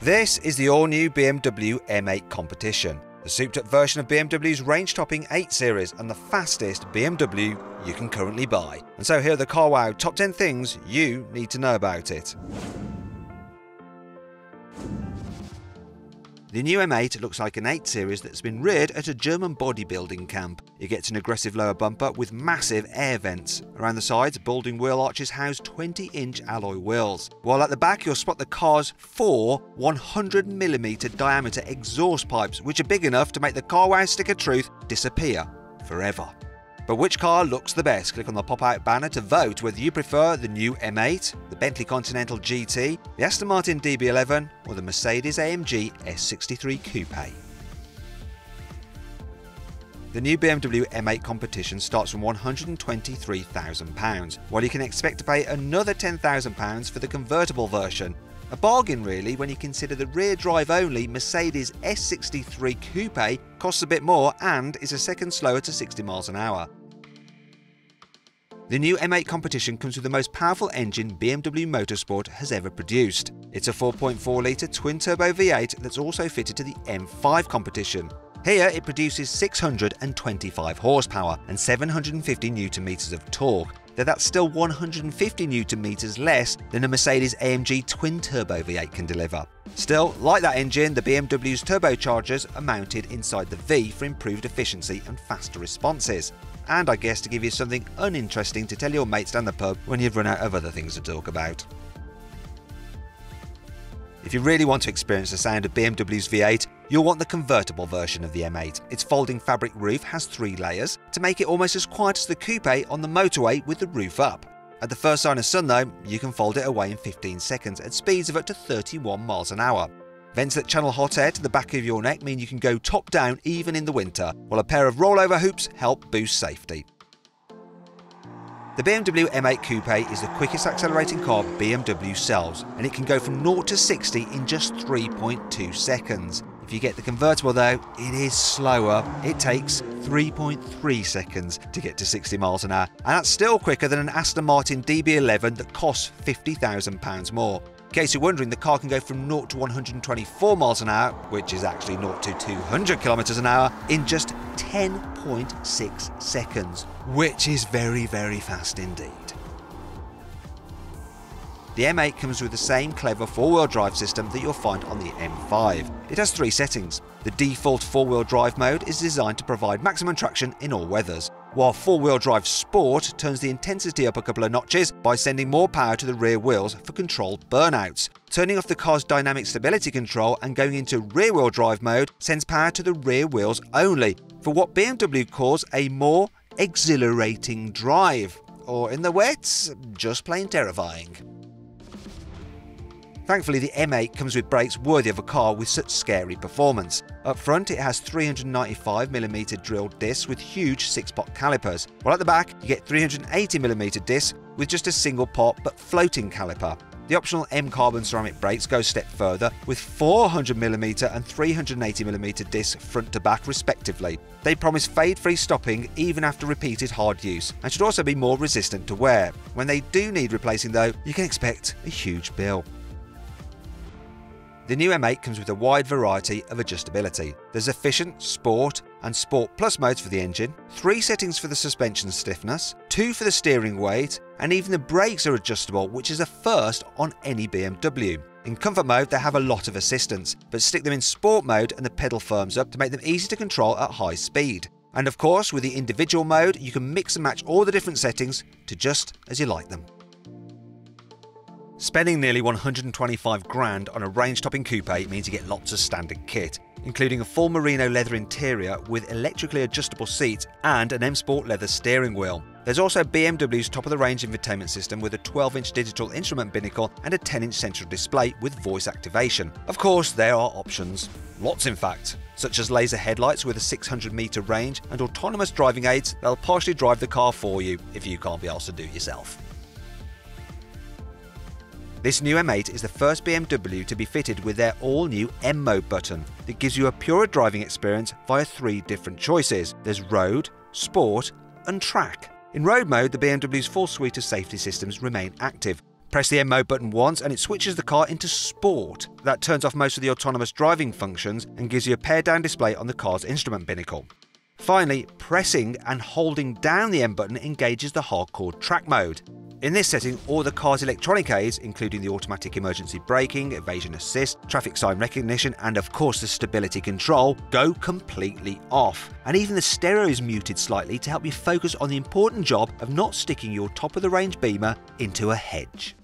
This is the all-new BMW M8 Competition, the souped-up version of BMW's range-topping 8 Series and the fastest BMW you can currently buy. And so here are the CarWow top 10 things you need to know about it. The new M8 looks like an 8 Series that's been reared at a German bodybuilding camp. It gets an aggressive lower bumper with massive air vents. Around the sides, balding wheel arches house 20-inch alloy wheels, while at the back you'll spot the car's 4 100mm diameter exhaust pipes, which are big enough to make the CarWow stick of truth disappear forever. But which car looks the best? Click on the pop-out banner to vote whether you prefer the new M8, the Bentley Continental GT, the Aston Martin DB11 or the Mercedes-AMG S63 Coupe. The new BMW M8 Competition starts from £123,000, while you can expect to pay another £10,000 for the convertible version. A bargain really when you consider the rear drive only Mercedes S63 Coupe costs a bit more and is a second slower to 60 miles an hour. The new M8 Competition comes with the most powerful engine BMW Motorsport has ever produced. It's a 4.4 litre twin-turbo V8 that's also fitted to the M5 Competition. Here it produces 625 horsepower and 750 Nm of torque, though that's still 150 Nm less than a Mercedes-AMG twin-turbo V8 can deliver. Still, like that engine, the BMW's turbochargers are mounted inside the V for improved efficiency and faster responses. And I guess to give you something uninteresting to tell your mates down the pub when you've run out of other things to talk about. If you really want to experience the sound of BMW's V8, you'll want the convertible version of the M8. Its folding fabric roof has 3 layers to make it almost as quiet as the coupe on the motorway with the roof up. At the first sign of sun though, you can fold it away in 15 seconds at speeds of up to 31 miles an hour. Vents that channel hot air to the back of your neck mean you can go top down even in the winter, while a pair of rollover hoops help boost safety. The BMW M8 Coupe is the quickest accelerating car BMW sells, and it can go from 0 to 60 in just 3.2 seconds. If you get the convertible though, it is slower. It takes 3.3 seconds to get to 60 miles an hour, and that's still quicker than an Aston Martin DB11 that costs £50,000 more. In case you're wondering, the car can go from 0 to 124 miles an hour, which is actually 0 to 200 kilometers an hour, in just 10.6 seconds, which is very, very fast indeed. The M8 comes with the same clever 4-wheel drive system that you'll find on the M5. It has 3 settings. The default 4-wheel drive mode is designed to provide maximum traction in all weathers, while 4-wheel drive Sport turns the intensity up a couple of notches by sending more power to the rear wheels for controlled burnouts. Turning off the car's dynamic stability control and going into rear-wheel drive mode sends power to the rear wheels only, for what BMW calls a more exhilarating drive, or in the wets, just plain terrifying. Thankfully, the M8 comes with brakes worthy of a car with such scary performance. Up front, it has 395mm drilled discs with huge 6-pot calipers, while at the back, you get 380mm discs with just a single pot but floating caliper. The optional M-carbon ceramic brakes go a step further with 400mm and 380mm discs front to back respectively. They promise fade-free stopping even after repeated hard use, and should also be more resistant to wear. When they do need replacing though, you can expect a huge bill. The new M8 comes with a wide variety of adjustability. There's Efficient, Sport and Sport Plus modes for the engine, 3 settings for the suspension stiffness, 2 for the steering weight, and even the brakes are adjustable, which is a first on any BMW. In Comfort mode they have a lot of assistance, but stick them in Sport mode and the pedal firms up to make them easy to control at high speed. And of course with the individual mode you can mix and match all the different settings to just as you like them. Spending nearly 125 grand on a range-topping coupe means you get lots of standard kit, including a full merino leather interior with electrically adjustable seats and an M Sport leather steering wheel. There's also BMW's top-of-the-range infotainment system with a 12-inch digital instrument binnacle and a 10-inch central display with voice activation. Of course, there are options, lots in fact, such as laser headlights with a 600-metre range and autonomous driving aids that'll partially drive the car for you if you can't be asked to do it yourself. This new M8 is the first BMW to be fitted with their all-new M Mode button that gives you a purer driving experience via 3 different choices. There's Road, Sport and Track. In Road mode, the BMW's full suite of safety systems remain active, Press the M mode button once and it switches the car into Sport. That turns off most of the autonomous driving functions and gives you a pared-down display on the car's instrument binnacle. Finally, pressing and holding down the M button engages the hardcore track mode. In this setting, all the car's electronic aids, including the automatic emergency braking, evasion assist, traffic sign recognition, and of course the stability control, go completely off. And even the stereo is muted slightly to help you focus on the important job of not sticking your top-of-the-range Beamer into a hedge.